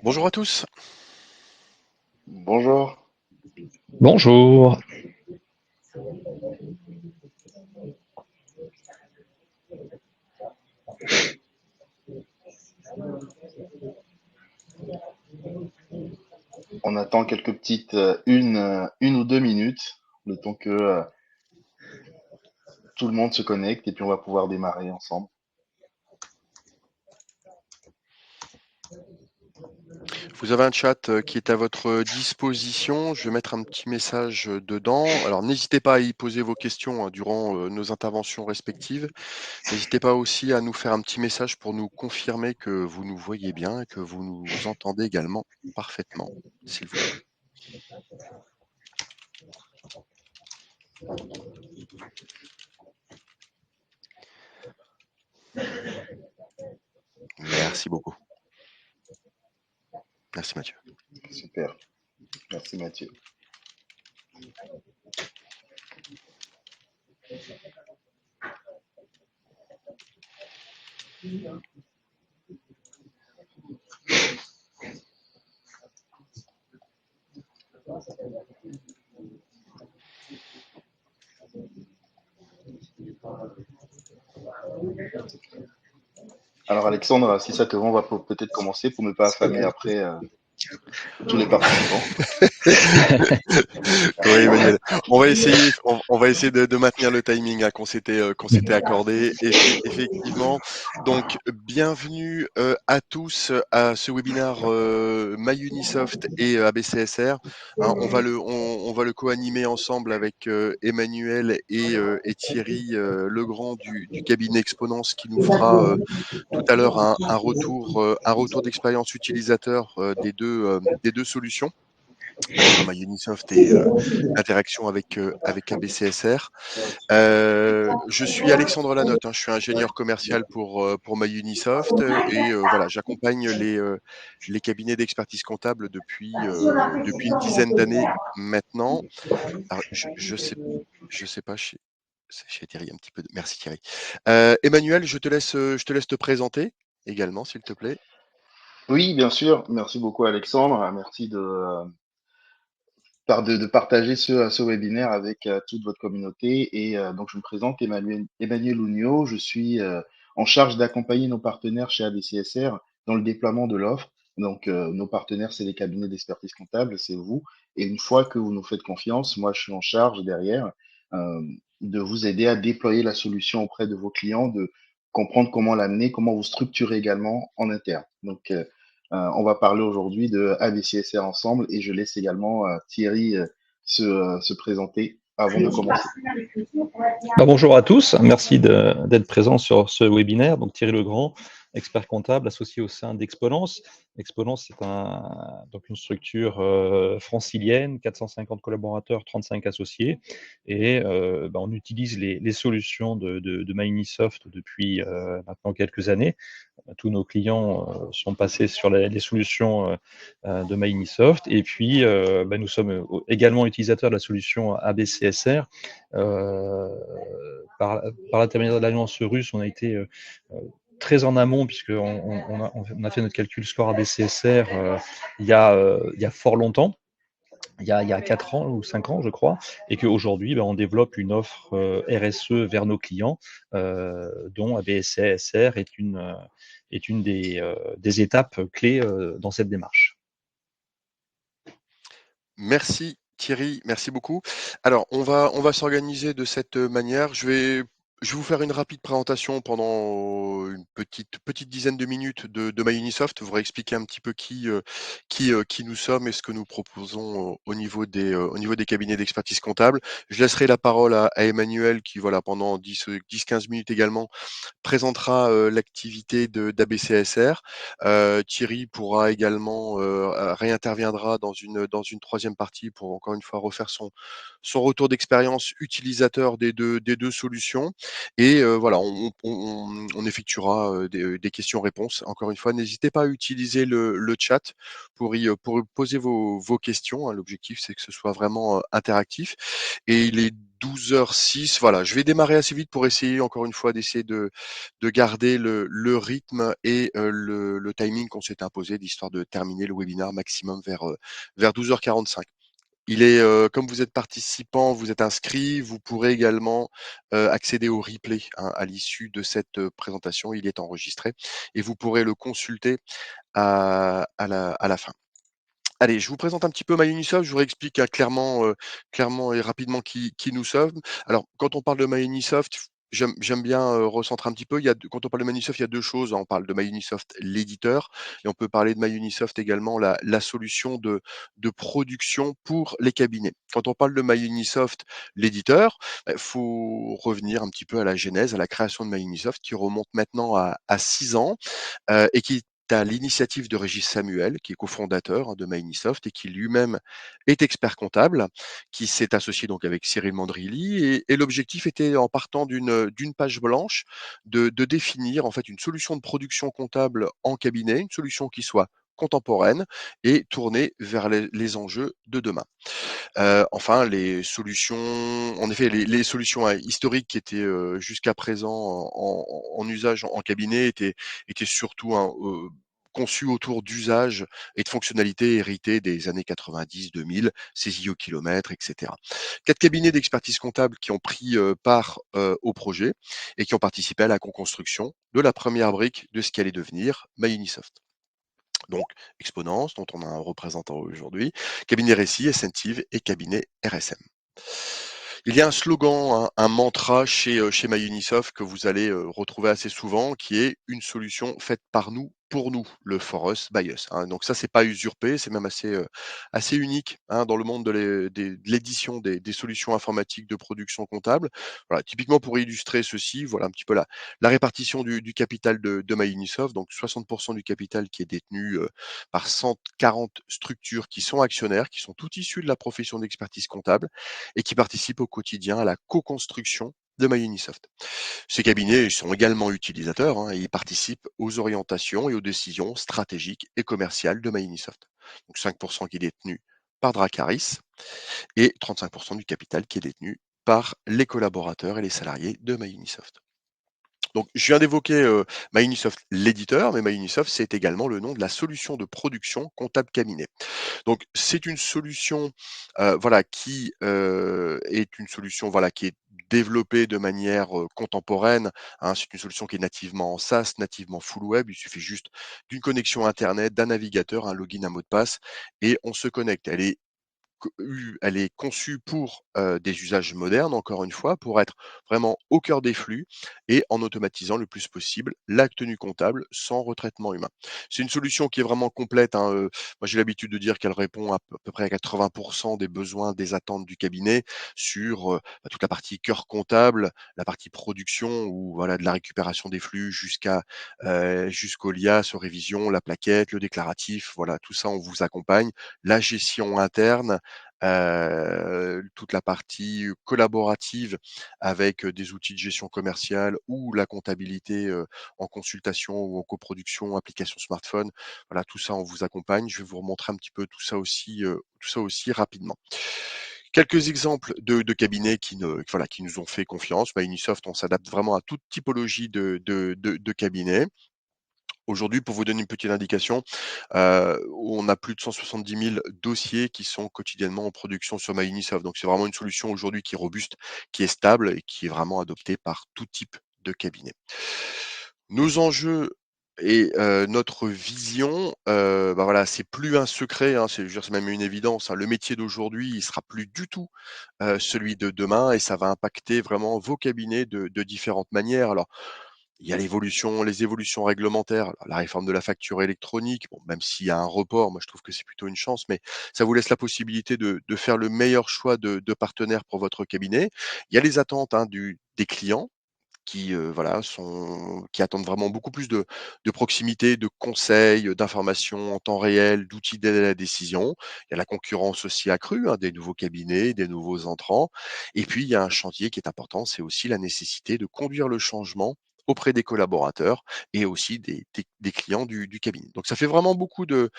Bonjour à tous. Bonjour. Bonjour. On attend quelques petites une ou 2 minutes, le temps que tout le monde se connecte et puis on va pouvoir démarrer ensemble. Vous avez un chat qui est à votre disposition. Je vais mettre un petit message dedans. Alors n'hésitez pas à y poser vos questions durant nos interventions respectives. N'hésitez pas aussi à nous faire un petit message pour nous confirmer que vous nous voyez bien et que vous nous entendez également parfaitement, s'il vous plaît. Merci beaucoup. Merci Mathieu. Super. Merci Mathieu. Alors Alexandre, si ça te va, on va peut-être commencer pour ne pas affamer après tous les participants. Oui, Emmanuel. On va essayer de maintenir le timing qu'on s'était accordé. Effectivement. Donc, bienvenue à tous à ce webinaire MyUnisoft et ABCSR. Hein, on va le co-animer ensemble avec Emmanuel et Thierry Legrand du cabinet Exponence qui nous fera tout à l'heure un retour d'expérience utilisateur des deux solutions. Donc MyUnisoft et l'interaction avec ABCSR. Je suis Alexandre Lanotte, hein, je suis ingénieur commercial pour MyUnisoft et voilà, j'accompagne les cabinets d'expertise comptable depuis une dizaine d'années maintenant. Alors je sais pas c'est chez Thierry un petit peu. Merci Thierry. Emmanuel, je te laisse te présenter également, s'il te plaît. Oui, bien sûr. Merci beaucoup Alexandre. Merci de partager ce webinaire avec toute votre communauté. Et donc, je me présente Emmanuel Ounio. Je suis en charge d'accompagner nos partenaires chez ABCSR dans le déploiement de l'offre. Donc, nos partenaires, c'est les cabinets d'expertise comptable, c'est vous. Et une fois que vous nous faites confiance, moi, je suis en charge derrière euh, de vous aider à déployer la solution auprès de vos clients, de comprendre comment l'amener, comment vous structurer également en interne. Donc, on va parler aujourd'hui de ABCSR ensemble et je laisse également Thierry se présenter avant de commencer. Bonjour à tous, merci d'être présent sur ce webinaire. Donc Thierry Legrand, expert comptable associé au sein d'Exponence. Exponence, c'est donc une structure francilienne, 450 collaborateurs, 35 associés. Et on utilise les solutions de MyUnisoft depuis maintenant quelques années. Tous nos clients sont passés sur les solutions de MyUnisoft. Et puis, nous sommes également utilisateurs de la solution ABCSR. Par l'intermédiaire de l'alliance russe, on a été très en amont puisqu'on a fait notre calcul score ABCSR il y a fort longtemps. Il y a 4 ans ou 5 ans, je crois, et qu'aujourd'hui, on développe une offre RSE vers nos clients, dont ABCSR est une des étapes clés dans cette démarche. Merci Thierry, merci beaucoup. Alors on va s'organiser de cette manière. Je vais vous faire une rapide présentation pendant une petite dizaine de minutes de MyUnisoft, vous réexpliquer un petit peu qui nous sommes et ce que nous proposons au niveau des cabinets d'expertise comptable. Je laisserai la parole à Emmanuel qui, voilà, pendant 10-15 minutes également, présentera l'activité d'ABCSR. Thierry pourra également réinterviendra dans une troisième partie pour encore une fois refaire son retour d'expérience utilisateur des deux solutions. et voilà, on effectuera, des questions-réponses. Encore une fois, n'hésitez pas à utiliser le chat pour poser vos questions, hein. L'objectif, c'est que ce soit vraiment, interactif et il est 12h06. Voilà, je vais démarrer assez vite pour essayer, encore une fois, d'essayer de garder le rythme et le timing qu'on s'est imposé, d'histoire de terminer le webinaire maximum vers 12h45. Il est, comme vous êtes participant, vous êtes inscrit, vous pourrez également, accéder au replay, hein, à l'issue de cette, présentation. Il est enregistré et vous pourrez le consulter à la fin. Allez, je vous présente un petit peu MyUnisoft, je vous réexplique, hein, clairement et rapidement qui nous sommes. Alors, quand on parle de MyUnisoft, j'aime bien, recentrer un petit peu. Quand on parle de MyUnisoft, il y a 2 choses, hein. On parle de MyUnisoft, l'éditeur, et on peut parler de MyUnisoft également, la solution de production pour les cabinets. Quand on parle de MyUnisoft, l'éditeur, faut revenir un petit peu à la genèse, à la création de MyUnisoft qui remonte maintenant à 6 ans, et qui est à l'initiative de Régis Samuel, qui est cofondateur, hein, de MyUnisoft et qui lui-même est expert comptable, qui s'est associé donc avec Cyril Mandrilli et l'objectif était, en partant d'une page blanche, de définir en fait une solution de production comptable en cabinet, une solution qui soit contemporaine et tournée vers les enjeux de demain. Enfin, les solutions en effet, les solutions, historiques qui étaient, jusqu'à présent en usage en cabinet étaient surtout, hein, conçues autour d'usages et de fonctionnalités héritées des années 90-2000, saisie au kilomètre, et cetera. 4 cabinets d'expertise comptable qui ont pris, part, au projet et qui ont participé à la co-construction de la première brique de ce qui allait devenir MyUnisoft. Donc, Exponence, dont on a un représentant aujourd'hui, cabinet Récit, Essentive et cabinet RSM. Il y a un slogan, un mantra chez MyUnisoft que vous allez retrouver assez souvent, qui est une solution faite par nous pour nous, le for us by us, hein. Donc ça, c'est pas usurpé, c'est même assez unique, hein, dans le monde de l'édition des solutions informatiques de production comptable. Voilà, typiquement pour illustrer ceci, voilà un petit peu la répartition du capital de MyUnisoft. Donc 60% du capital qui est détenu par 140 structures qui sont actionnaires, qui sont toutes issues de la profession d'expertise comptable et qui participent au quotidien à la co-construction de MyUnisoft. Ces cabinets sont également utilisateurs, hein, et ils participent aux orientations et aux décisions stratégiques et commerciales de MyUnisoft. Donc 5% qui est détenu par Dracaris et 35% du capital qui est détenu par les collaborateurs et les salariés de MyUnisoft. Donc, je viens d'évoquer MyUnisoft, l'éditeur, mais MyUnisoft, c'est également le nom de la solution de production comptable cabinet. Donc c'est une solution, voilà est une solution, voilà, qui est développée de manière, contemporaine, hein. C'est une solution qui est nativement en SaaS, nativement full web. Il suffit juste d'une connexion internet, d'un navigateur, un login, un mot de passe et on se connecte. Elle est conçue pour, des usages modernes, encore une fois, pour être vraiment au cœur des flux et en automatisant le plus possible la tenue comptable sans retraitement humain. C'est une solution qui est vraiment complète, hein, moi j'ai l'habitude de dire qu'elle répond à peu près à 80 des besoins, des attentes du cabinet sur, toute la partie cœur comptable, la partie production ou voilà de la récupération des flux jusqu'au lias, aux révisions, la plaquette, le déclaratif, voilà tout ça on vous accompagne. La gestion interne, toute la partie collaborative avec, des outils de gestion commerciale ou la comptabilité, en consultation ou en coproduction, application smartphone. Voilà, tout ça, on vous accompagne. Je vais vous remontrer un petit peu tout ça aussi rapidement. Quelques exemples de cabinets qui nous ont fait confiance. Bah, Unisoft, on s'adapte vraiment à toute typologie de cabinet. Aujourd'hui, pour vous donner une petite indication, on a plus de 170 000 dossiers qui sont quotidiennement en production sur MyUnisoft. Donc c'est vraiment une solution aujourd'hui qui est robuste, qui est stable et qui est vraiment adoptée par tout type de cabinet. Nos enjeux et notre vision, bah, voilà, c'est plus un secret, hein, je veux dire, c'est même une évidence, hein. Le métier d'aujourd'hui, il sera plus du tout, celui de demain et ça va impacter vraiment vos cabinets de différentes manières. Alors il y a les évolutions réglementaires, la réforme de la facture électronique, bon, même s'il y a un report, moi je trouve que c'est plutôt une chance, mais ça vous laisse la possibilité de faire le meilleur choix de partenaires pour votre cabinet. Il y a les attentes, hein, des clients qui, voilà, qui attendent vraiment beaucoup plus de proximité, de conseils, d'informations en temps réel, d'outils d'aide à la décision. Il y a la concurrence aussi accrue, hein, des nouveaux cabinets, des nouveaux entrants. Et puis, il y a un chantier qui est important, c'est aussi la nécessité de conduire le changement auprès des collaborateurs et aussi des clients du cabinet. Donc ça fait vraiment beaucoup de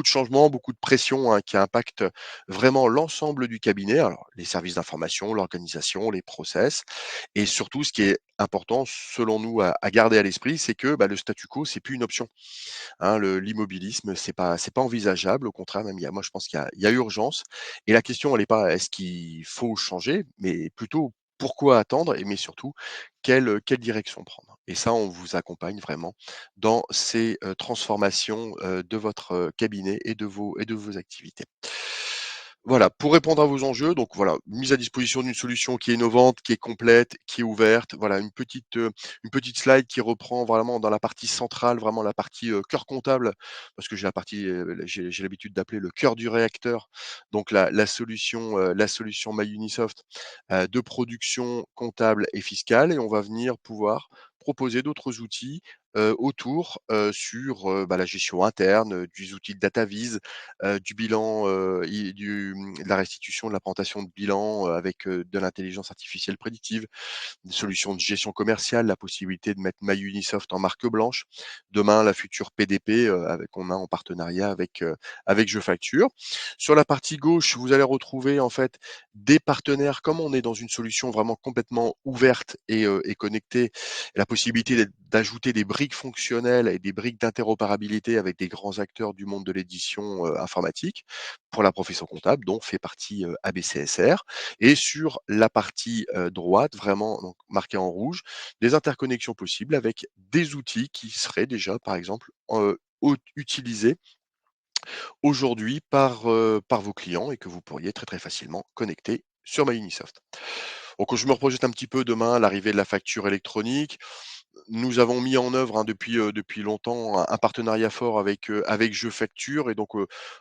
changements, beaucoup de pression, hein, qui impactent vraiment l'ensemble du cabinet. Alors les services d'information, l'organisation, les process et surtout ce qui est important selon nous à garder à l'esprit, c'est que, bah, le statu quo, c'est plus une option, hein. L'immobilisme, c'est pas envisageable. Au contraire, même moi je pense qu'il y a urgence et la question elle est pas: «Est-ce qu'il faut changer?» mais plutôt: «Pourquoi attendre?» mais surtout: «Quelle direction prendre?» et ça, on vous accompagne vraiment dans ces, transformations, de votre, cabinet et de vos activités. Voilà, pour répondre à vos enjeux, donc voilà, mise à disposition d'une solution qui est innovante, qui est complète, qui est ouverte. Voilà, une petite slide qui reprend vraiment dans la partie centrale, vraiment la partie, cœur comptable, parce que j'ai la partie, j'ai l'habitude d'appeler le cœur du réacteur. Donc la solution MyUnisoft, de production comptable et fiscale et on va venir pouvoir proposer d'autres outils, autour, sur, bah, la gestion interne, des outils de DataVis, du bilan, de la restitution, de la présentation de bilan, avec, de l'intelligence artificielle prédictive, des solutions de gestion commerciale, la possibilité de mettre MyUnisoft en marque blanche. Demain, la future PDP, qu'on a en partenariat avec JeFacture. Sur la partie gauche, vous allez retrouver en fait des partenaires, comme on est dans une solution vraiment complètement ouverte et connectée, la possibilité d'ajouter des briques fonctionnelles et des briques d'interopérabilité avec des grands acteurs du monde de l'édition, informatique pour la profession comptable, dont fait partie, ABCSR. Et sur la partie, droite, vraiment donc marquée en rouge, des interconnexions possibles avec des outils qui seraient déjà, par exemple, utilisés aujourd'hui par vos clients et que vous pourriez très, très facilement connecter sur MyUnisoft. Donc je me reprojette un petit peu demain, l'arrivée de la facture électronique. Nous avons mis en œuvre, hein, depuis longtemps un partenariat fort avec JeFacture et donc,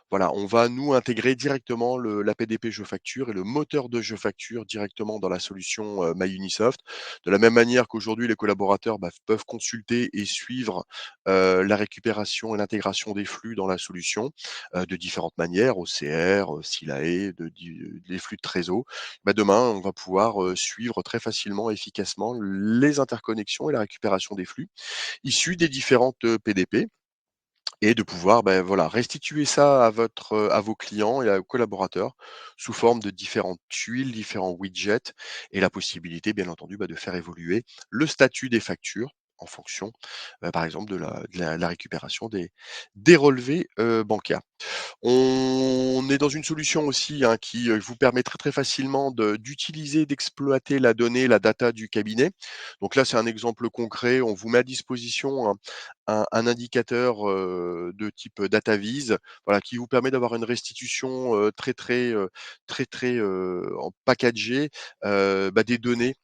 voilà, on va nous intégrer directement la PDP JeFacture et le moteur de JeFacture directement dans la solution, MyUnisoft. De la même manière qu'aujourd'hui les collaborateurs, bah, peuvent consulter et suivre, la récupération et l'intégration des flux dans la solution, de différentes manières, OCR, SILAE, les flux de trésor. Bah, demain, on va pouvoir, suivre très facilement et efficacement les interconnexions et la récupération des flux issus des différentes, PDP et de pouvoir, ben voilà, restituer ça à vos clients et à vos collaborateurs sous forme de différentes tuiles, différents widgets et la possibilité, bien entendu, bah, de faire évoluer le statut des factures en fonction, par exemple de la récupération des relevés, bancaires. On est dans une solution aussi, hein, qui, vous permet très, très facilement d'utiliser, d'exploiter la donnée, la data du cabinet. Donc là, c'est un exemple concret. On vous met à disposition un indicateur, de type DataVis, voilà, qui vous permet d'avoir une restitution, en packagé, bah, des données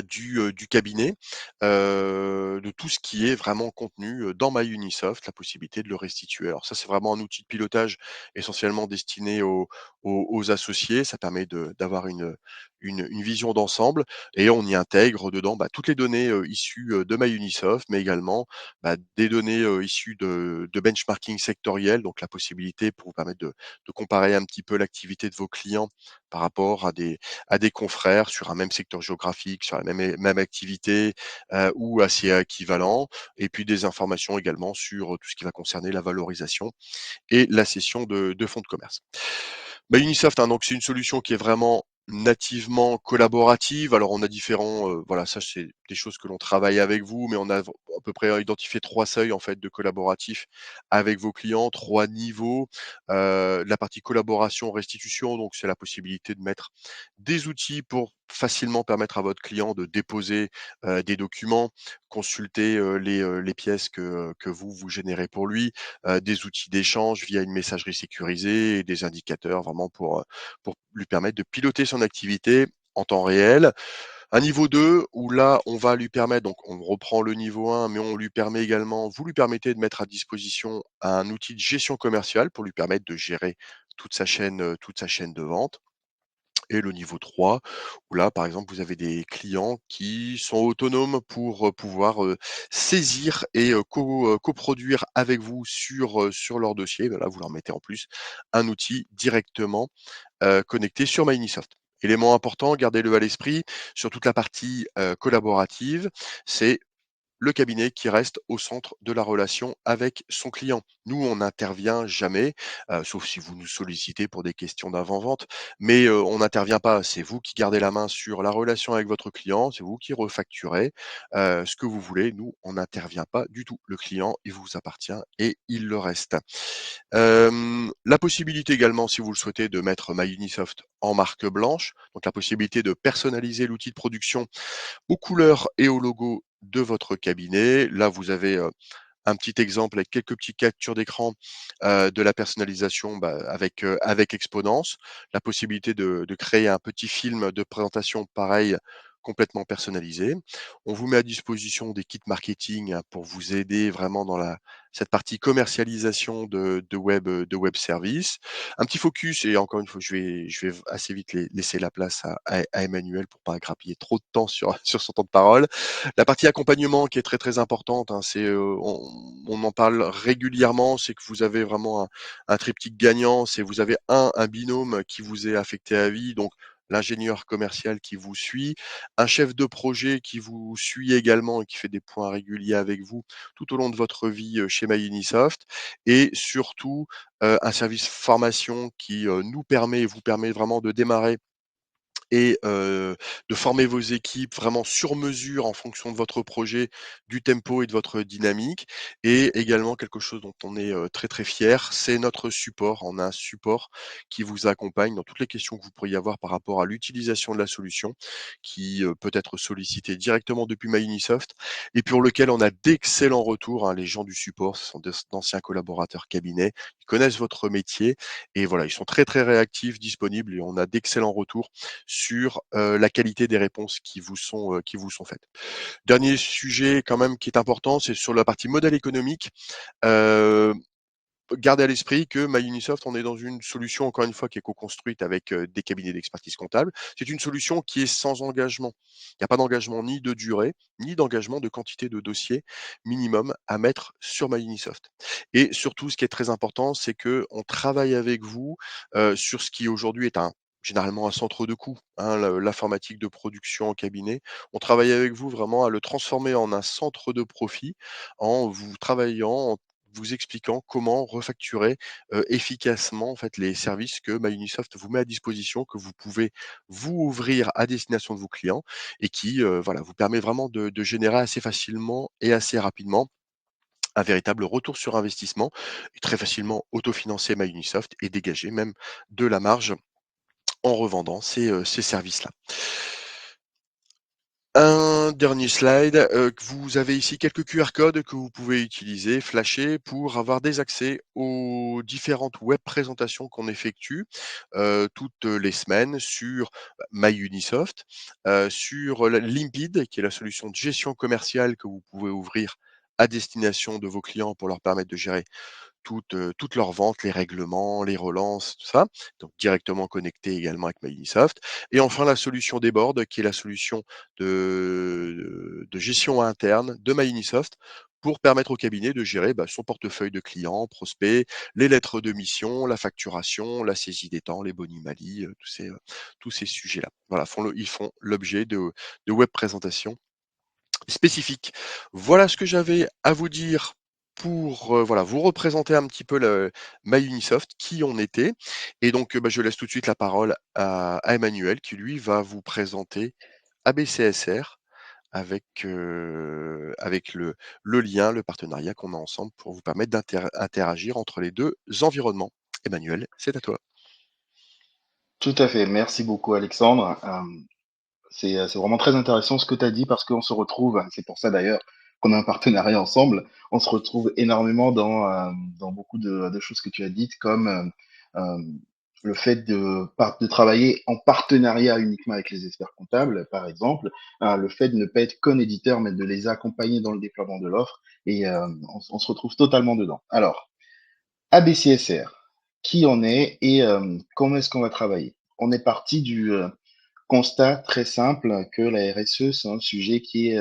du cabinet, de tout ce qui est vraiment contenu, dans MyUnisoft, la possibilité de le restituer. Alors ça, c'est vraiment un outil de pilotage essentiellement destiné aux associés. Ça permet d'avoir une vision d'ensemble et on y intègre dedans, bah, toutes les données, issues, de MyUnisoft, mais également, bah, des données, issues de benchmarking sectoriel, donc la possibilité pour vous permettre de comparer un petit peu l'activité de vos clients par rapport à des confrères sur un même secteur géographique, sur la même activité, ou assez équivalent et puis des informations également sur, tout ce qui va concerner la valorisation et la cession de fonds de commerce. Bah, Unisoft, hein, donc c'est une solution qui est vraiment nativement collaborative. Alors on a différents, voilà, ça c'est des choses que l'on travaille avec vous, mais on a à peu près identifié 3 seuils en fait de collaboratif avec vos clients, 3 niveaux. La partie collaboration, restitution, donc c'est la possibilité de mettre des outils pour facilement permettre à votre client de déposer, des documents, consulter, les pièces que vous générez pour lui, des outils d'échange via une messagerie sécurisée et des indicateurs vraiment pour lui permettre de piloter son activité en temps réel. Un niveau 2 où là, on va lui permettre donc on reprend le niveau 1, mais on lui permet également vous lui permettez de mettre à disposition un outil de gestion commerciale pour lui permettre de gérer toute sa chaîne de vente et le niveau 3, où là, par exemple, vous avez des clients qui sont autonomes pour, pouvoir, saisir et coproduire avec vous sur leur dossier. Bah, là, vous leur mettez en plus un outil directement, connecté sur MyUnisoft. Élément important, gardez-le à l'esprit, sur toute la partie, collaborative, c'est le cabinet qui reste au centre de la relation avec son client. Nous, on n'intervient jamais, sauf si vous nous sollicitez pour des questions d'avant-vente, mais on n'intervient pas. C'est vous qui gardez la main sur la relation avec votre client, c'est vous qui refacturez, ce que vous voulez. Nous, on n'intervient pas du tout. Le client, il vous appartient et il le reste. La possibilité également, si vous le souhaitez, de mettre MyUnisoft en marque blanche, donc la possibilité de personnaliser l'outil de production aux couleurs et au logo de votre cabinet. Là, vous avez, un petit exemple avec quelques petites captures d'écran, de la personnalisation, avec Exponence. La possibilité de créer un petit film de présentation pareil, complètement personnalisé. On vous met à disposition des kits marketing, hein, pour vous aider vraiment dans cette partie commercialisation de web services. Un petit focus et encore une fois, je vais assez vite laisser la place à Emmanuel pour pas grappiller trop de temps sur sur son temps de parole. La partie accompagnement qui est très, très importante, hein, c'est, on en parle régulièrement, c'est que vous avez vraiment un triptyque gagnant, c'est vous avez un binôme qui vous est affecté à vie, donc l'ingénieur commercial qui vous suit, un chef de projet qui vous suit également et qui fait des points réguliers avec vous tout au long de votre vie, chez MyUnisoft et surtout, un service formation qui, nous permet et vous permet vraiment de démarrer et de former vos équipes vraiment sur mesure en fonction de votre projet, du tempo et de votre dynamique et également quelque chose dont on est, très, très fier, c'est notre support. On a un support qui vous accompagne dans toutes les questions que vous pourriez avoir par rapport à l'utilisation de la solution, qui, peut être sollicité directement depuis MyUnisoft et pour lequel on a d'excellents retours, hein. Les gens du support, ce sont d'anciens collaborateurs cabinet, ils connaissent votre métier et voilà, ils sont très, très réactifs, disponibles et on a d'excellents retours sur, la qualité des réponses qui vous sont faites. Dernier sujet quand même qui est important, c'est sur la partie modèle économique. Heu, Gardez à l'esprit que MyUnisoft, on est dans une solution encore une fois qui est co-construite avec, des cabinets d'expertise comptable. C'est une solution qui est sans engagement. Il n'y a pas d'engagement ni de durée, ni d'engagement de quantité de dossiers minimum à mettre sur MyUnisoft. Et surtout, ce qui est très important, c'est qu'on travaille avec vous, sur ce qui aujourd'hui est généralement un centre de coût, hein, l'informatique de production en cabinet. On travaille avec vous vraiment à le transformer en un centre de profit en vous travaillant, vous expliquant comment refacturer, efficacement en fait les services que MyUnisoft vous met à disposition, que vous pouvez vous ouvrir à destination de vos clients et qui, voilà, vous permet vraiment de générer assez facilement et assez rapidement un véritable retour sur investissement et très facilement autofinancer MyUnisoft et dégager même de la marge en revendant ces services-là. Un dernier slide, que vous avez ici quelques QR codes que vous pouvez utiliser, flasher pour avoir des accès aux différentes web présentations qu'on effectue, toutes les semaines sur MyUnisoft, sur la Limpid qui est la solution de gestion commerciale que vous pouvez ouvrir à destination de vos clients pour leur permettre de gérer toutes leurs ventes, les règlements, les relances, tout ça, donc directement connecté également avec MyUnisoft et enfin la solution Deboard qui est la solution de gestion interne de MyUnisoft pour permettre au cabinet de gérer, son portefeuille de clients, prospects, les lettres de mission, la facturation, la saisie des temps, les boni-malus, tous ces sujets-là. Voilà, ils font l'objet de web présentations spécifique. Voilà ce que j'avais à vous dire pour, voilà, vous représenter un petit peu le MyUnisoft, qui on était et donc, je laisse tout de suite la parole à Emmanuel qui lui va vous présenter ABCSR avec le lien, le partenariat qu'on a ensemble pour vous permettre interagir entre les 2 environnements. Emmanuel, c'est à toi. Tout à fait. Merci beaucoup, Alexandre. C'est vraiment très intéressant ce que tu as dit parce qu'on se retrouve, c'est pour ça d'ailleurs qu'on a un partenariat ensemble, on se retrouve énormément dans beaucoup de choses que tu as dites, comme le fait de travailler en partenariat uniquement avec les experts comptables, par exemple, le fait de ne pas être qu'un éditeur, mais de les accompagner dans le déploiement de l'offre, et on se retrouve totalement dedans. Alors, ABCSR, qui on est et comment est-ce qu'on va travailler? on est parti du constat très simple que la RSE, c'est un sujet qui est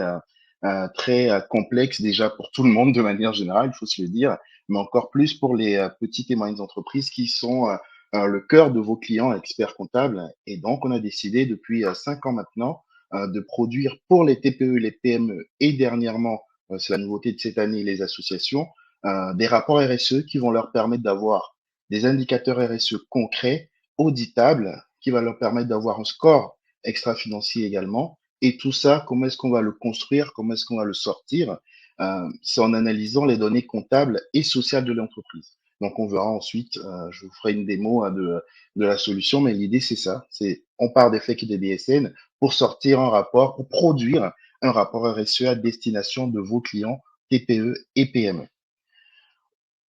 très complexe déjà pour tout le monde de manière générale, il faut se le dire, mais encore plus pour les petites et moyennes entreprises qui sont le cœur de vos clients experts comptables. Et donc, on a décidé depuis 5 ans maintenant de produire pour les TPE, les PME et dernièrement, c'est la nouveauté de cette année, les associations, des rapports RSE qui vont leur permettre d'avoir des indicateurs RSE concrets, auditables, qui va leur permettre d'avoir un score extra-financier également. Et tout ça, comment est-ce qu'on va le construire, comment est-ce qu'on va le sortir? C'est en analysant les données comptables et sociales de l'entreprise. Donc, on verra ensuite, je vous ferai une démo de la solution, mais l'idée, c'est ça. C'est, on part des faits et des DSN pour sortir un rapport, pour produire un rapport RSE à destination de vos clients TPE et PME.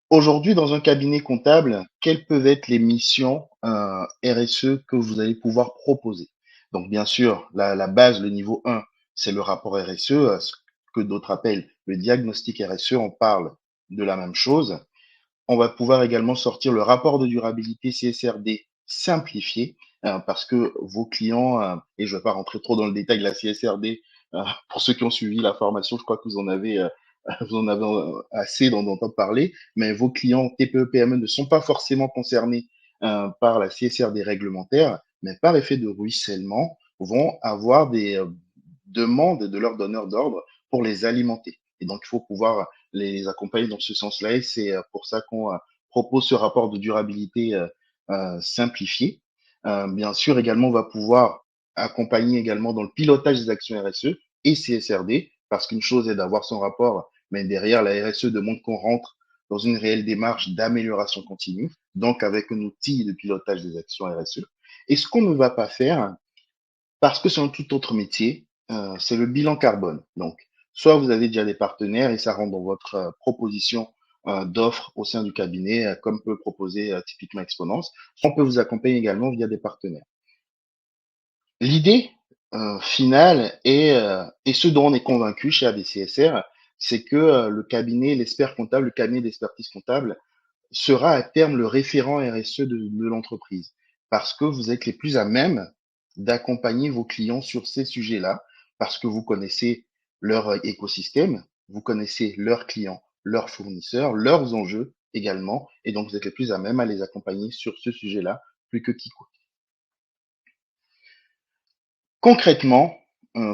Aujourd'hui, dans un cabinet comptable, quelles peuvent être les missions RSE que vous allez pouvoir proposer? Donc, bien sûr, la base, le niveau 1, c'est le rapport RSE, ce que d'autres appellent le diagnostic RSE. On parle de la même chose. On va pouvoir également sortir le rapport de durabilité CSRD simplifié, parce que vos clients, et je ne vais pas rentrer trop dans le détail de la CSRD, pour ceux qui ont suivi la formation, je crois que vous en avez assez d'en entendre parler, mais vos clients TPE, PME ne sont pas forcément concernés par la CSRD réglementaire, mais par effet de ruissellement, vont avoir des demandes de leurs donneurs d'ordre pour les alimenter. Et donc, il faut pouvoir les accompagner dans ce sens-là. Et c'est pour ça qu'on propose ce rapport de durabilité simplifié. Bien sûr, également, on va pouvoir accompagner également dans le pilotage des actions RSE et CSRD, parce qu'une chose est d'avoir son rapport, mais derrière, la RSE demande qu'on rentre dans une réelle démarche d'amélioration continue, donc avec un outil de pilotage des actions RSE. Et ce qu'on ne va pas faire, parce que c'est un tout autre métier, c'est le bilan carbone. Donc, soit vous avez déjà des partenaires et ça rentre dans votre proposition d'offres au sein du cabinet, comme peut proposer typiquement Exponence. On peut vous accompagner également via des partenaires. L'idée finale et ce dont on est convaincu chez ADCSR, c'est que le cabinet, l'expert comptable, le cabinet d'expertise comptable sera à terme le référent RSE de l'entreprise parce que vous êtes les plus à même d'accompagner vos clients sur ces sujets-là parce que vous connaissez leur écosystème, vous connaissez leurs clients, leurs fournisseurs, leurs enjeux également, et donc vous êtes les plus à même à les accompagner sur ce sujet-là plus que quiconque. Concrètement,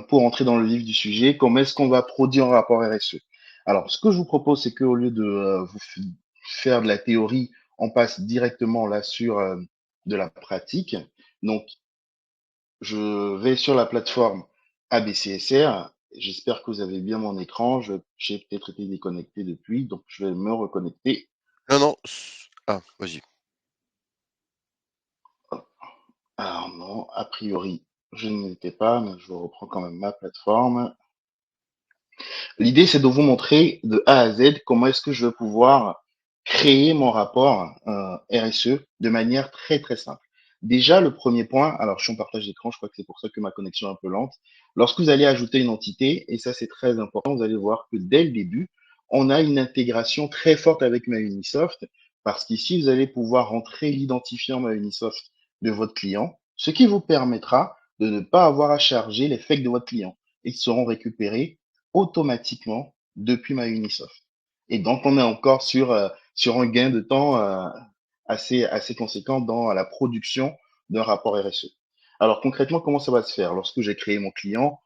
pour entrer dans le vif du sujet, comment est-ce qu'on va produire un rapport RSE? Alors, ce que je vous propose, c'est qu'au lieu de faire de la théorie, on passe directement là sur de la pratique. Donc, je vais sur la plateforme ABCSR. J'espère que vous avez bien mon écran. J'ai peut-être été déconnecté depuis, donc je vais me reconnecter. Non, non. Ah, vas-y. Alors non, a priori, je n'y étais pas, mais je reprends quand même ma plateforme. L'idée, c'est de vous montrer de A à Z comment est-ce que je vais pouvoir créer mon rapport RSE de manière très, très simple. Déjà, le premier point, alors je suis en partage d'écran, je crois que c'est pour ça que ma connexion est un peu lente. Lorsque vous allez ajouter une entité, et ça c'est très important, vous allez voir que dès le début, on a une intégration très forte avec MyUnisoft, parce qu'ici, vous allez pouvoir rentrer l'identifiant MyUnisoft de votre client, ce qui vous permettra de ne pas avoir à charger les fakes de votre client. Ils seront récupérés automatiquement depuis MyUnisoft. Et donc, on est encore sur un gain de temps assez conséquent dans la production d'un rapport RSE. Alors, concrètement, comment ça va se faire? Lorsque j'ai créé mon client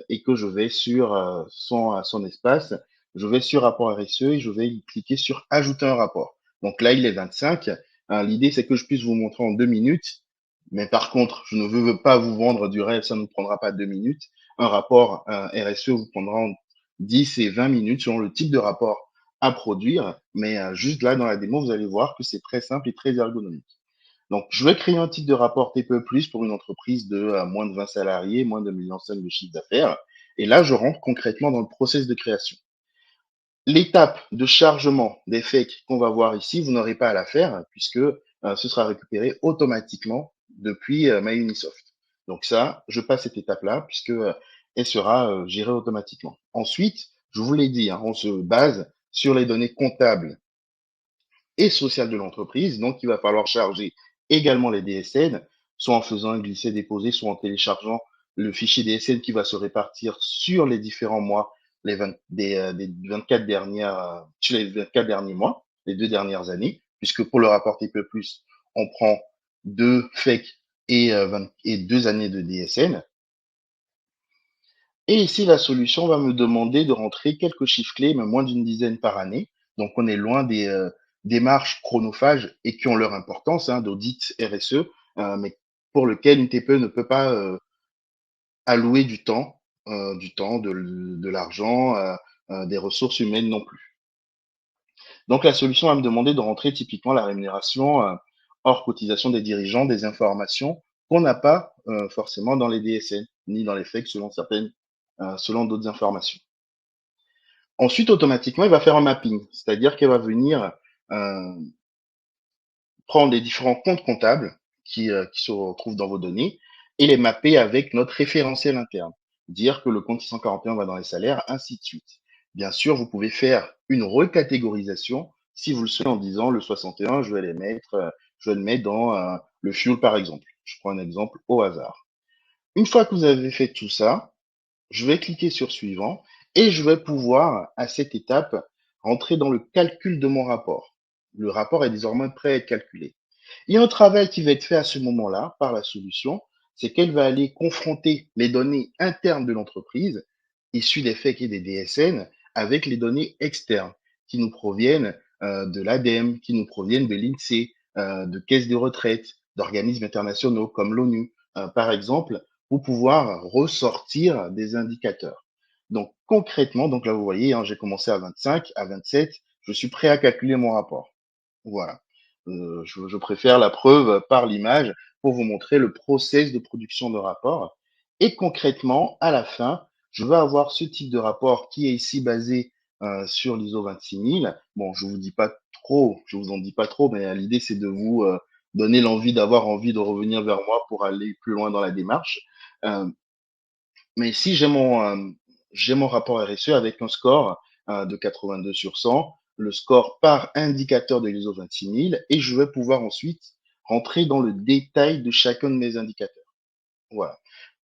et que je vais sur son espace, je vais sur rapport RSE et je vais cliquer sur ajouter un rapport. Donc là, il est 25. L'idée, c'est que je puisse vous montrer en 2 minutes. Mais par contre, je ne veux pas vous vendre du rêve, ça ne nous prendra pas 2 minutes. Un rapport RSE vous prendra 10 et 20 minutes selon le type de rapport à produire. Mais juste là, dans la démo, vous allez voir que c'est très simple et très ergonomique. Donc, je vais créer un type de rapport TPE+, pour une entreprise de moins de 20 salariés, moins de 1,5 million de chiffre d'affaires. Et là, je rentre concrètement dans le process de création. L'étape de chargement des fakes qu'on va voir ici, vous n'aurez pas à la faire puisque ce sera récupéré automatiquement depuis MyUnisoft. Donc ça, je passe cette étape-là puisque elle sera gérée automatiquement. Ensuite, je vous l'ai dit, hein, on se base sur les données comptables et sociales de l'entreprise. Donc, il va falloir charger également les DSN soit en faisant un glisser-déposer, soit en téléchargeant le fichier DSN qui va se répartir sur les différents mois, des 24 sur les 24 derniers mois, les 2 dernières années, puisque pour le rapport TPE+, on prend 2 FEC et 2 années de DSN. Et ici, la solution va me demander de rentrer quelques chiffres clés, mais moins d'une dizaine par année. Donc, on est loin des démarches chronophages et qui ont leur importance, d'audit RSE, mais pour lequel une TPE ne peut pas allouer du temps, de l'argent, des ressources humaines non plus. Donc, la solution va me demander de rentrer typiquement la rémunération hors cotisation des dirigeants, des informations qu'on n'a pas forcément dans les DSN, ni dans les FEC selon d'autres informations. Ensuite, automatiquement, il va faire un mapping, c'est-à-dire qu'il va venir euh, prendre les différents comptes comptables qui se retrouvent dans vos données et les mapper avec notre référentiel interne. Dire que le compte 641 va dans les salaires, ainsi de suite. Bien sûr, vous pouvez faire une recatégorisation si vous le souhaitez en disant le 61, je vais le mettre dans le fuel par exemple. Je prends un exemple au hasard. Une fois que vous avez fait tout ça, je vais cliquer sur suivant et je vais pouvoir, à cette étape, rentrer dans le calcul de mon rapport. Le rapport est désormais prêt à être calculé. Il y a un travail qui va être fait à ce moment-là par la solution, c'est qu'elle va aller confronter les données internes de l'entreprise, issues des FEC et des DSN, avec les données externes qui nous proviennent de l'ADEME, qui nous proviennent de l'INSEE, de caisses de retraite, d'organismes internationaux comme l'ONU, par exemple, pour pouvoir ressortir des indicateurs. Donc concrètement, donc là vous voyez, j'ai commencé à 25, à 27, je suis prêt à calculer mon rapport. Voilà. Je préfère la preuve par l'image pour vous montrer le process de production de rapport. Et concrètement, à la fin, je vais avoir ce type de rapport qui est ici basé sur l'ISO 26000. Bon, je vous en dis pas trop, mais l'idée c'est de vous donner d'avoir envie de revenir vers moi pour aller plus loin dans la démarche. Euh, mais si j'ai mon rapport RSE avec un score de 82 sur 100, le score par indicateur de l'ISO 26000, et je vais pouvoir ensuite rentrer dans le détail de chacun de mes indicateurs. Voilà.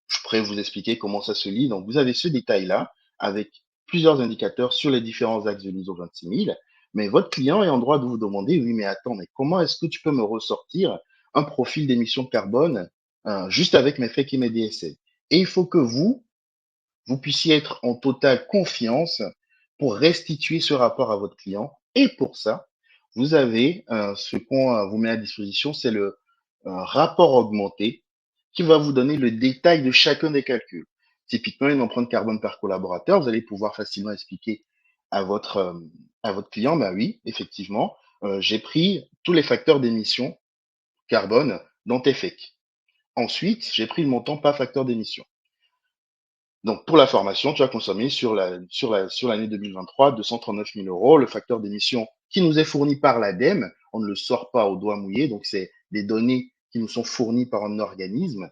Je pourrais vous expliquer comment ça se lit. Donc, vous avez ce détail-là avec plusieurs indicateurs sur les différents axes de l'ISO 26000, mais votre client est en droit de vous demander, oui, mais attends, mais comment est-ce que tu peux me ressortir un profil d'émission de carbone juste avec mes FEC et mes DSL? Et il faut que vous puissiez être en totale confiance pour restituer ce rapport à votre client. Et pour ça, vous avez ce qu'on vous met à disposition, c'est le rapport augmenté qui va vous donner le détail de chacun des calculs. Typiquement, une empreinte carbone par collaborateur, vous allez pouvoir facilement expliquer à votre client, bah oui, effectivement, j'ai pris tous les facteurs d'émission carbone dans tes FEC. Ensuite, j'ai pris le montant par facteur d'émission. Donc, pour la formation, tu as consommé sur l'année 2023 239 000 euros. Le facteur d'émission qui nous est fourni par l'ADEME, on ne le sort pas au doigt mouillé, donc c'est des données qui nous sont fournies par un organisme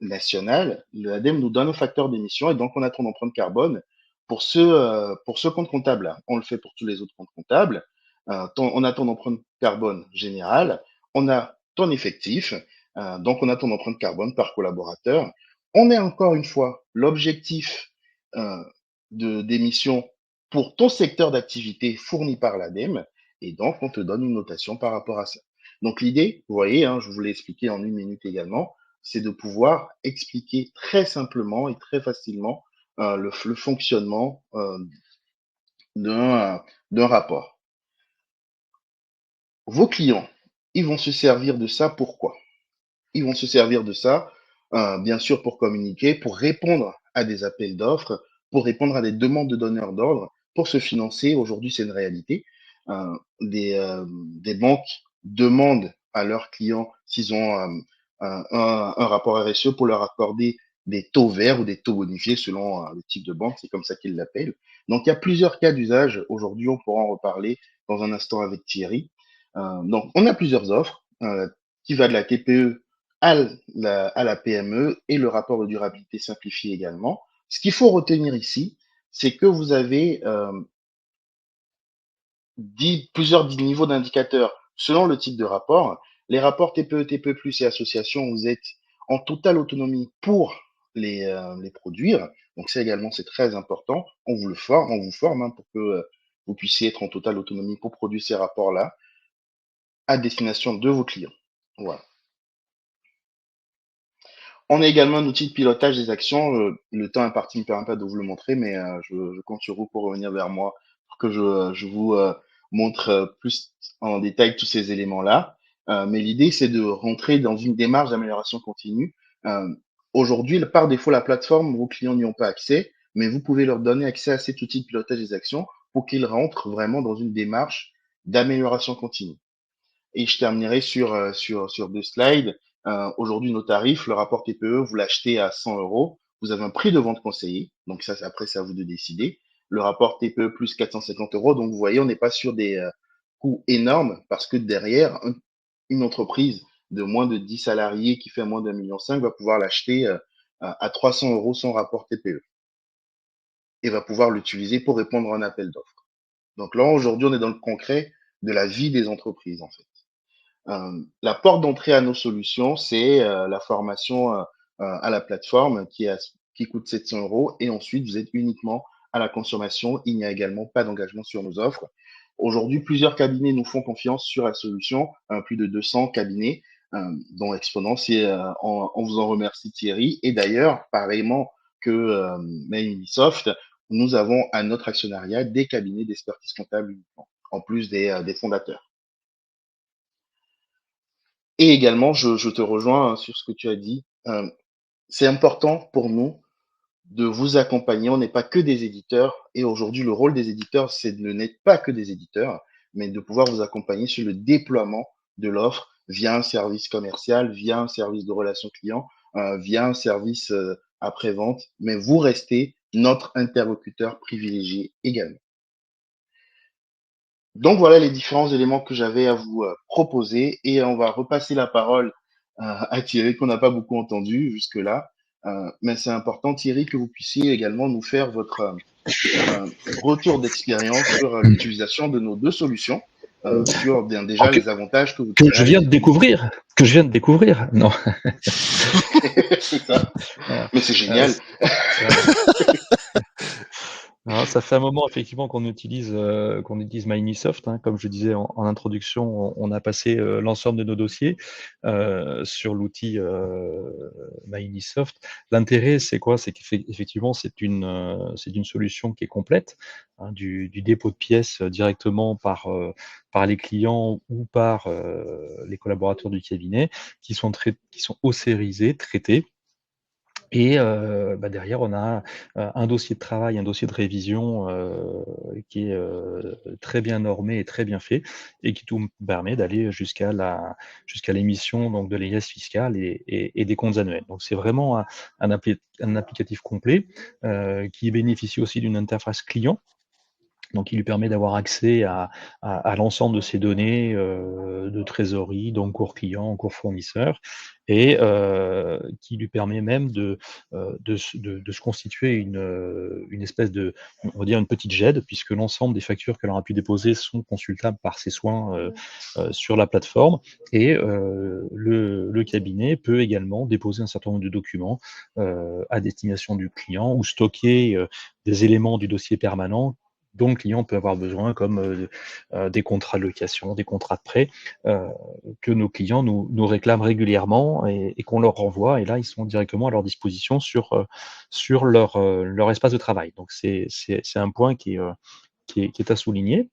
national. L'ADEME nous donne un facteur d'émission et donc on a ton empreinte carbone pour ce compte comptable-là. On le fait pour tous les autres comptes comptables. On a ton empreinte carbone générale, on a ton effectif, donc on a ton empreinte carbone par collaborateur. On est encore une fois l'objectif euh, d'émission pour ton secteur d'activité fourni par l'ADEME, et donc on te donne une notation par rapport à ça. Donc l'idée, vous voyez, je vous l'ai expliqué en 1 minute également, c'est de pouvoir expliquer très simplement et très facilement le fonctionnement d'un rapport. Vos clients, ils vont se servir de ça pourquoi? Ils vont se servir de ça, bien sûr, pour communiquer, pour répondre à des appels d'offres, pour répondre à des demandes de donneurs d'ordre, pour se financer. Aujourd'hui, c'est une réalité. Des banques demandent à leurs clients s'ils ont un rapport RSE pour leur accorder des taux verts ou des taux bonifiés selon le type de banque, c'est comme ça qu'ils l'appellent. Donc, il y a plusieurs cas d'usage. Aujourd'hui, on pourra en reparler dans un instant avec Thierry. Donc, on a plusieurs offres qui va de la TPE à la PME et le rapport de durabilité simplifié également. Ce qu'il faut retenir ici, c'est que vous avez plusieurs niveaux d'indicateurs selon le type de rapport. Les rapports TPE, TPE+, et associations, vous êtes en totale autonomie pour les produire. Donc ça également, c'est très important. On vous forme hein, pour que vous puissiez être en totale autonomie pour produire ces rapports-là à destination de vos clients. Voilà. On a également un outil de pilotage des actions. Le temps imparti ne me permet pas de vous le montrer, mais je compte sur vous pour revenir vers moi pour que je vous montre plus en détail tous ces éléments-là. Mais l'idée, c'est de rentrer dans une démarche d'amélioration continue. Euh, Aujourd'hui, par défaut, la plateforme, vos clients n'y ont pas accès, mais vous pouvez leur donner accès à cet outil de pilotage des actions pour qu'ils rentrent vraiment dans une démarche d'amélioration continue. Et je terminerai sur deux slides. Aujourd'hui, nos tarifs, le rapport TPE, vous l'achetez à 100 euros. Vous avez un prix de vente conseillé. Donc ça, après, c'est à vous de décider. Le rapport TPE plus 450 euros. Donc vous voyez, on n'est pas sur des coûts énormes parce que derrière, une entreprise de moins de 10 salariés qui fait moins d'1,5 million va pouvoir l'acheter à 300 euros son rapport TPE et va pouvoir l'utiliser pour répondre à un appel d'offres. Donc là, aujourd'hui, on est dans le concret de la vie des entreprises, en fait. La porte d'entrée à nos solutions, c'est la formation à la plateforme qui coûte 700 euros et ensuite vous êtes uniquement à la consommation. Il n'y a également pas d'engagement sur nos offres. Aujourd'hui, plusieurs cabinets nous font confiance sur la solution, plus de 200 cabinets, dont Exponence, et on vous en remercie Thierry. Et d'ailleurs, pareillement que Microsoft, nous avons à notre actionnariat des cabinets d'expertise comptable uniquement, en plus des fondateurs. Et également, je te rejoins sur ce que tu as dit. C'est important pour nous de vous accompagner. On n'est pas que des éditeurs. Et aujourd'hui, le rôle des éditeurs, c'est de n'être pas que des éditeurs, mais de pouvoir vous accompagner sur le déploiement de l'offre via un service commercial, via un service de relations clients, via un service après-vente. Mais vous restez notre interlocuteur privilégié également. Donc voilà les différents éléments que j'avais à vous proposer et on va repasser la parole à Thierry qu'on n'a pas beaucoup entendu jusque-là. Mais c'est important Thierry que vous puissiez également nous faire votre retour d'expérience sur l'utilisation de nos deux solutions, sur bien déjà les avantages que vous que tirez je à viens les de découvrir, que je viens de découvrir. Non, C'est ça. voilà. Mais c'est génial. Alors, ça fait un moment effectivement qu'on utilise Microsoft, hein. Comme je disais en introduction, on a passé l'ensemble de nos dossiers sur l'outil Microsoft. L'intérêt, c'est quoi? C'est qu'effectivement, c'est une solution qui est complète, hein, du dépôt de pièces directement par les clients ou par les collaborateurs du cabinet qui sont OCRisés, traités. Et derrière, on a un dossier de travail, un dossier de révision qui est très bien normé et très bien fait et qui tout permet d'aller jusqu'à l'émission donc de l'IS fiscale et des comptes annuels. Donc c'est vraiment un applicatif complet qui bénéficie aussi d'une interface client. Donc, il lui permet d'avoir accès à l'ensemble de ces données de trésorerie, donc cours client, cours fournisseur, et qui lui permet même de se constituer une espèce de, on va dire, une petite GED, puisque l'ensemble des factures qu'elle aura pu déposer sont consultables par ses soins sur la plateforme. Et le cabinet peut également déposer un certain nombre de documents à destination du client ou stocker des éléments du dossier permanent dont le client peut avoir besoin, comme des contrats de location, des contrats de prêt, que nos clients nous réclament régulièrement et qu'on leur renvoie. Et là, ils sont directement à leur disposition sur leur espace de travail. Donc, c'est un point qui est à souligner.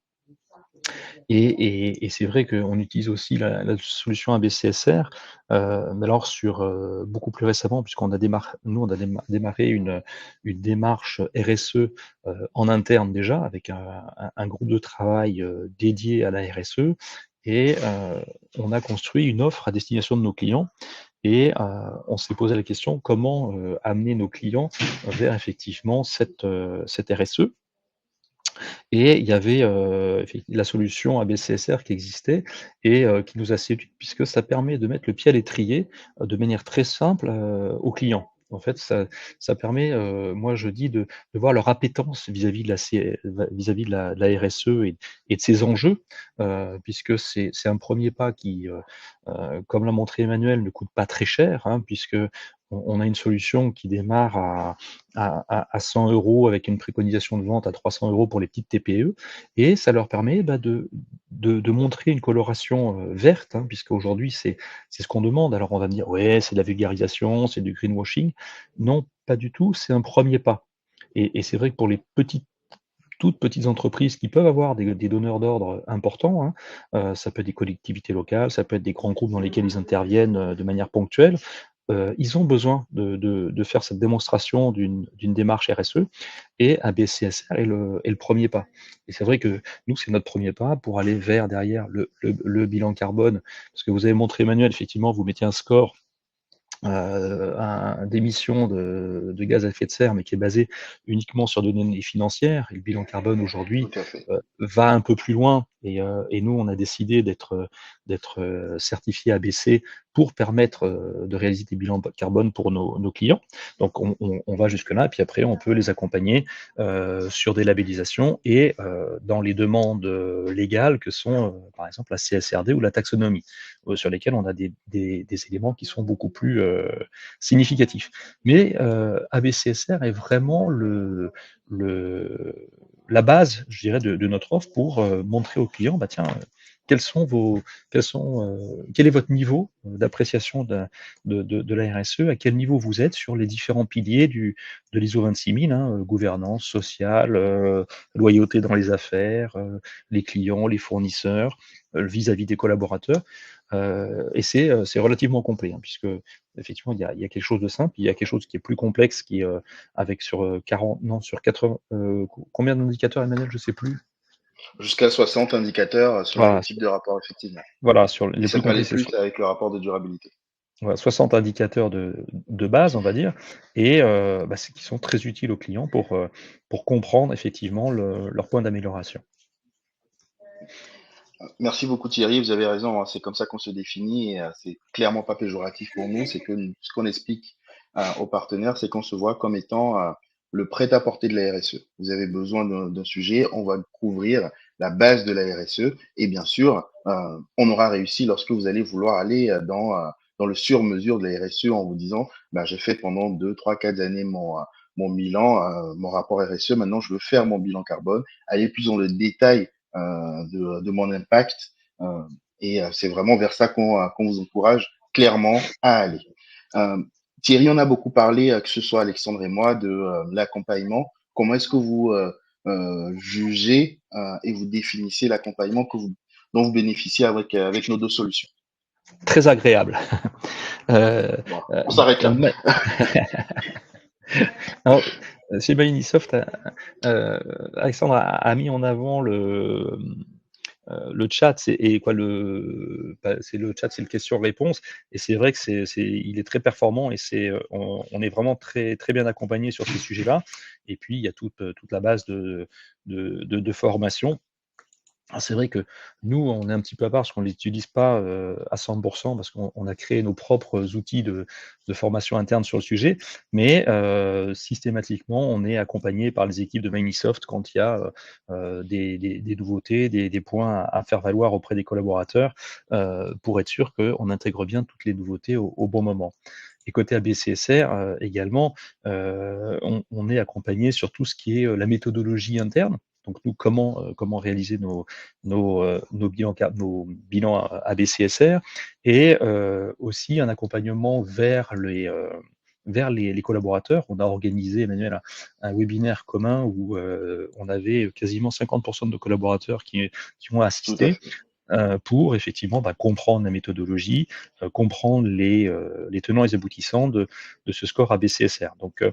Et c'est vrai qu'on utilise aussi la solution ABCSR, mais alors beaucoup plus récemment, puisqu'on a démarré une démarche RSE en interne déjà, avec un groupe de travail dédié à la RSE, et on a construit une offre à destination de nos clients. Et on s'est posé la question comment amener nos clients vers effectivement cette RSE. Et il y avait la solution ABCSR qui existait et qui nous a séduit puisque ça permet de mettre le pied à l'étrier de manière très simple aux clients. En fait, ça permet, moi je dis de voir leur appétence vis-à-vis de vis-à-vis de la RSE et de ses enjeux, puisque c'est un premier pas qui, comme l'a montré Emmanuel, ne coûte pas très cher, hein, puisque on a une solution qui démarre à 100 € avec une préconisation de vente à 300 € pour les petites TPE, et ça leur permet, bah, de montrer une coloration, verte, hein, puisqu'aujourd'hui c'est ce qu'on demande. Alors on va me dire: «Ouais, c'est de la vulgarisation, c'est du greenwashing». Non, pas du tout, c'est un premier pas, et c'est vrai que pour les toutes petites entreprises qui peuvent avoir des donneurs d'ordre importants, hein, ça peut être des collectivités locales, ça peut être des grands groupes dans lesquels ils interviennent, de manière ponctuelle. Ils ont besoin de faire cette démonstration d'une démarche RSE, et ABCSR est le 1er pas, et c'est vrai que nous, c'est notre premier pas pour aller vers derrière le bilan carbone. Parce que vous avez montré, Emmanuel, effectivement, vous mettiez un score d'émissions de gaz à effet de serre, mais qui est basé uniquement sur des données financières. Et le bilan carbone aujourd'hui Tout à fait. va un peu plus loin, et nous, on a décidé d'être certifié ABC pour permettre de réaliser des bilans carbone pour nos clients. Donc on va jusque-là, et puis après, on peut les accompagner sur des labellisations et dans les demandes légales que sont, par exemple, la CSRD ou la taxonomie, sur lesquelles on a des éléments qui sont beaucoup plus significatifs. Mais ABCSR est vraiment la base, je dirais, de notre offre pour montrer aux clients, bah tiens, quels sont vos, quel est votre niveau d'appréciation de la RSE, à quel niveau vous êtes sur les différents piliers de l'ISO 26000, hein, gouvernance sociale, loyauté dans les affaires, les clients, les fournisseurs, vis-à-vis des collaborateurs. Et c'est relativement complet, hein, puisque effectivement il y a quelque chose de simple, il y a quelque chose qui est plus complexe, qui est avec sur 40, non, sur 80, combien d'indicateurs, Emmanuel, je sais plus. Jusqu'à 60 indicateurs selon le Voilà, type de rapport, effectivement. voilà, sur Et les ça plus peut aller complets, c'est plus avec le rapport de durabilité. voilà, 60 indicateurs de base, on va dire, et bah, qui sont très utiles aux clients pour comprendre effectivement leur point d'amélioration. Merci beaucoup Thierry, vous avez raison, hein, c'est comme ça qu'on se définit et c'est clairement pas péjoratif pour nous. C'est que ce qu'on explique aux partenaires, c'est qu'on se voit comme étant le prêt-à-porter de la RSE. Vous avez besoin d'un sujet, on va couvrir la base de la RSE et bien sûr, on aura réussi lorsque vous allez vouloir aller dans le sur-mesure de la RSE en vous disant, bah, j'ai fait pendant 2, 3, 4 années mon bilan, mon rapport RSE, maintenant je veux faire mon bilan carbone, aller plus dans le détail de mon impact. Et c'est vraiment vers ça qu'on vous encourage clairement à aller. Euh, Thierry, on a beaucoup parlé, que ce soit Alexandre et moi, de l'accompagnement. Comment est-ce que vous jugez et vous définissez l'accompagnement dont vous bénéficiez avec nos deux solutions? Très agréable. Bon, on s'arrête là. Alors, chez Microsoft, Alexandre a mis en avant le chat, et quoi, c'est le chat, c'est le question-réponse, et c'est vrai que il est très performant, et on est vraiment très, très bien accompagné sur ces sujets-là. Et puis il y a toute la base de formation. Alors c'est vrai que nous, on est un petit peu à part parce qu'on ne l'utilise pas à 100%, parce qu'on a créé nos propres outils de formation interne sur le sujet, mais systématiquement, on est accompagné par les équipes de Microsoft quand il y a des nouveautés, des points à faire valoir auprès des collaborateurs, pour être sûr qu'on intègre bien toutes les nouveautés au bon moment. Et côté ABCSR également, on est accompagné sur tout ce qui est la méthodologie interne. Donc nous, comment réaliser nos bilans ABCSR, et aussi un accompagnement vers les collaborateurs. On a organisé, Emmanuel, un webinaire commun où on avait quasiment 50% de nos collaborateurs qui ont Tout à assisté, fait. pour effectivement comprendre la méthodologie, comprendre les tenants et les aboutissants de ce score ABCSR. Donc,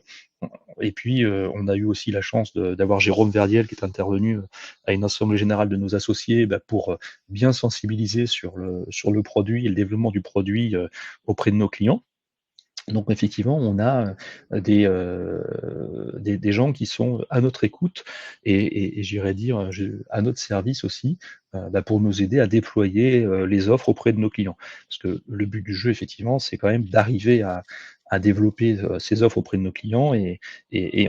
et puis, on a eu aussi la chance d'avoir Jérôme Verdiel qui est intervenu à une assemblée générale de nos associés, pour bien sensibiliser sur le produit et le développement du produit auprès de nos clients. Donc effectivement, on a des gens qui sont à notre écoute, et j'irais dire à notre service aussi, pour nous aider à déployer les offres auprès de nos clients. Parce que le but du jeu, effectivement, c'est quand même d'arriver à développer ces offres auprès de nos clients et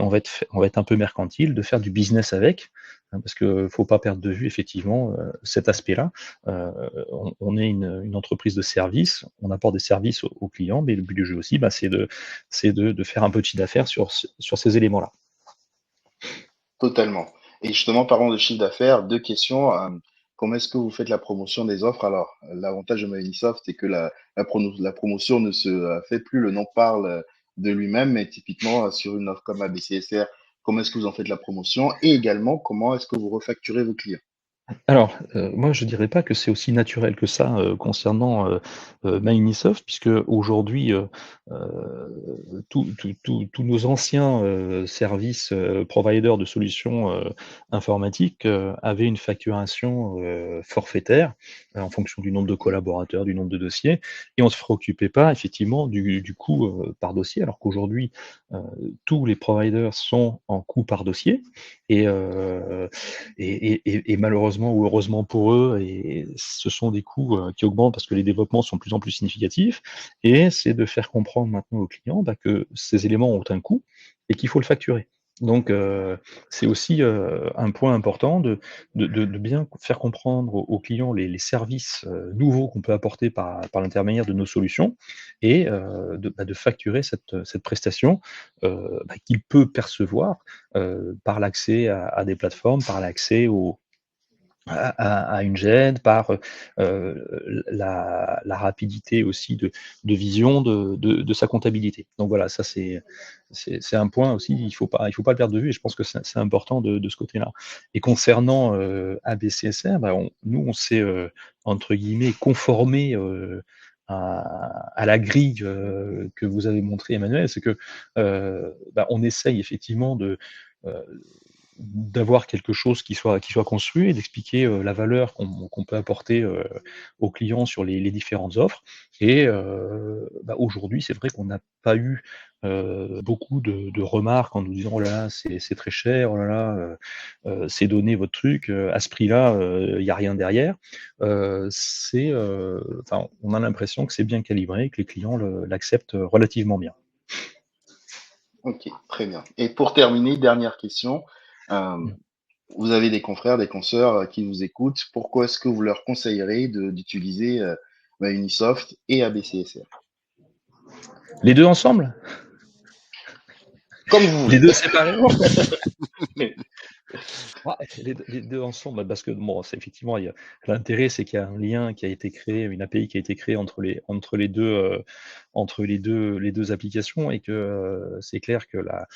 on va être un peu mercantile, de faire du business avec, hein, parce que faut pas perdre de vue effectivement cet aspect-là. On est une entreprise de service, on apporte des services aux clients, mais le but du jeu aussi, bah, c'est de faire un petit d'affaires sur ces éléments-là. Totalement. Et justement, parlons de chiffre d'affaires, 2 questions. Comment est-ce que vous faites la promotion des offres? Alors, l'avantage de Microsoft, c'est que la promotion ne se fait plus, le nom parle de lui-même, mais typiquement, sur une offre comme ABCSR, comment est-ce que vous en faites la promotion? Et également, comment est-ce que vous refacturez vos clients? Alors, moi je dirais pas que c'est aussi naturel que ça, concernant, Microsoft puisque aujourd'hui, tous nos anciens, services, providers de solutions, informatiques, avaient une facturation, forfaitaire, en fonction du nombre de collaborateurs, du nombre de dossiers et on ne se préoccupait pas effectivement du coût, par dossier alors qu'aujourd'hui, heu, tous les providers sont en coût par dossier et malheureusement ou heureusement pour eux, et ce sont des coûts, qui augmentent parce que les développements sont de plus en plus significatifs et c'est de faire comprendre maintenant aux clients, bah, que ces éléments ont un coût et qu'il faut le facturer. Donc c'est aussi, un point important de bien faire comprendre aux clients les services, nouveaux qu'on peut apporter par l'intermédiaire de nos solutions et de facturer cette prestation, qu'il peut percevoir par l'accès à des plateformes, par l'accès à une GED, par la rapidité aussi de vision de sa comptabilité. Donc voilà, ça c'est un point aussi, il faut pas le perdre de vue et je pense que c'est important de ce côté-là. Et concernant ABCSR, bah, nous on s'est entre guillemets «conformé» à la grille que vous avez montré Emmanuel. C'est que bah, on essaye effectivement heu, d'avoir quelque chose qui soit construit et d'expliquer, la valeur qu'on peut apporter, aux clients sur les différentes offres et bah, aujourd'hui, c'est vrai qu'on n'a pas eu, beaucoup de remarques en nous disant: «Oh là là, c'est très cher, oh là là, c'est donné votre truc, à ce prix-là, il y a rien derrière». Enfin, on a l'impression que c'est bien calibré et que les clients l'acceptent relativement bien. OK, très bien. Et pour terminer, dernière question. Euh, Vous avez des confrères, des consoeurs qui vous écoutent. Pourquoi est-ce que vous leur conseillerez d'utiliser Unisoft et ABCSR? Les 2 ensemble? Comme vous Les voulez. 2 séparés? Ouais, les 2 ensemble, bah, parce que bon, c'est effectivement, il y a l'intérêt, c'est qu'il y a un lien qui a été créé, une API qui a été créée entre les 2 applications et que, c'est clair que la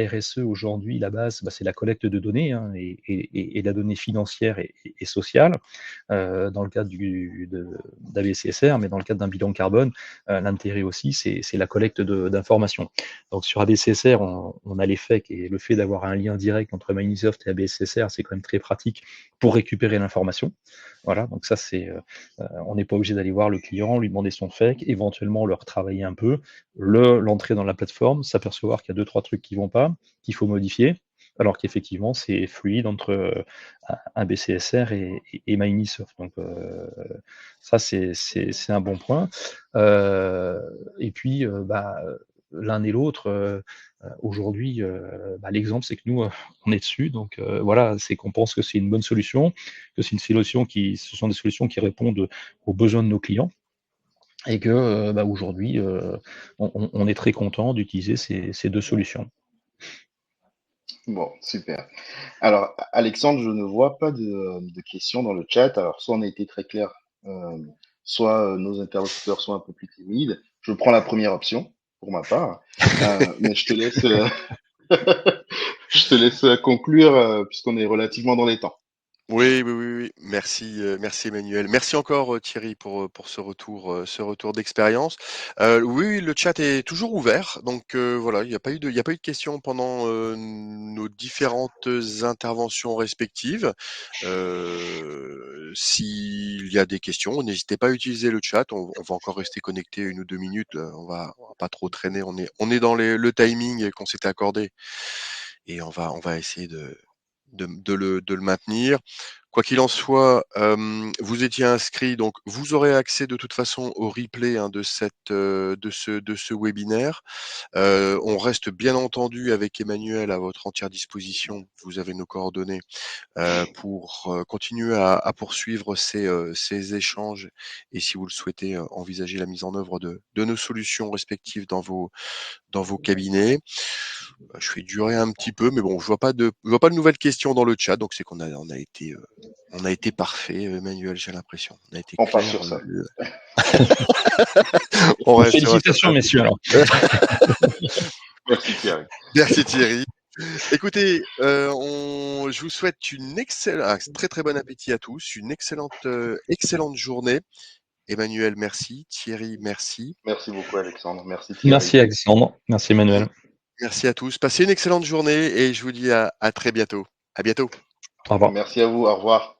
RSE aujourd'hui, la base, bah, c'est la collecte de données, hein, et la donnée financière et sociale, dans le cadre d'ABCSR, mais dans le cadre d'un bilan carbone, l'intérêt aussi, c'est la collecte d'informations. Donc sur ABCSR, on a l'effet et le fait d'avoir un lien direct entre Microsoft et ABCSR, c'est quand même très pratique pour récupérer l'information. Voilà, donc ça c'est, on n'est pas obligé d'aller voir le client, lui demander son FAQ, éventuellement le retravailler un peu, l'entrer dans la plateforme, s'apercevoir qu'il y a 2-3 trucs qui vont pas, qu'il faut modifier, alors qu'effectivement c'est fluide entre, ABCSR et Microsoft. Donc ça c'est un bon point. Et puis, bah, l'un et l'autre, aujourd'hui, bah, l'exemple, c'est que nous, on est dessus, donc voilà, c'est qu'on pense que c'est une bonne solution, que c'est une solution ce sont des solutions qui répondent aux besoins de nos clients et que, bah, aujourd'hui, on est très content d'utiliser ces 2 solutions. Bon, super. Alors, Alexandre, je ne vois pas de questions dans le chat. Alors, soit on a été très clair, euh, soit nos interlocuteurs sont un peu plus timides. Je prends la première option, pour ma part. Mais je te laisse, je te laisse conclure, puisqu'on est relativement dans les temps. Oui, oui, oui, oui. Merci, merci Emmanuel. Merci encore, Thierry pour ce retour d'expérience. Oui, oui, le chat est toujours ouvert, donc voilà, il y a pas eu de questions pendant, nos différentes interventions respectives. S'il y a des questions, n'hésitez pas à utiliser le chat. On va encore rester connecté 1 ou 2 minutes, on va pas trop traîner. On est dans le timing qu'on s'était accordé et on va essayer de le maintenir. Quoi qu'il en soit, vous étiez inscrits, donc vous aurez accès de toute façon au replay, hein, de ce webinaire. On reste bien entendu avec Emmanuel à votre entière disposition. Vous avez nos coordonnées pour continuer à poursuivre ces échanges et si vous le souhaitez, envisager la mise en œuvre de nos solutions respectives dans vos cabinets. Je fais durer un petit peu, mais bon, je vois pas de nouvelles questions dans le chat, donc c'est on a été parfait, Emmanuel, j'ai l'impression. On a été On part clair. sur ça. On reste sur Félicitations, ça. messieurs, alors. Merci Thierry. Merci Thierry. Écoutez, je vous souhaite très très bon appétit à tous, une excellente journée. Emmanuel, merci. Thierry, merci. Merci beaucoup Alexandre. Merci Thierry. Merci, Alexandre. Merci, Emmanuel. Merci à tous. Passez une excellente journée et je vous dis à très bientôt. À bientôt. Au revoir. Merci à vous. Au revoir.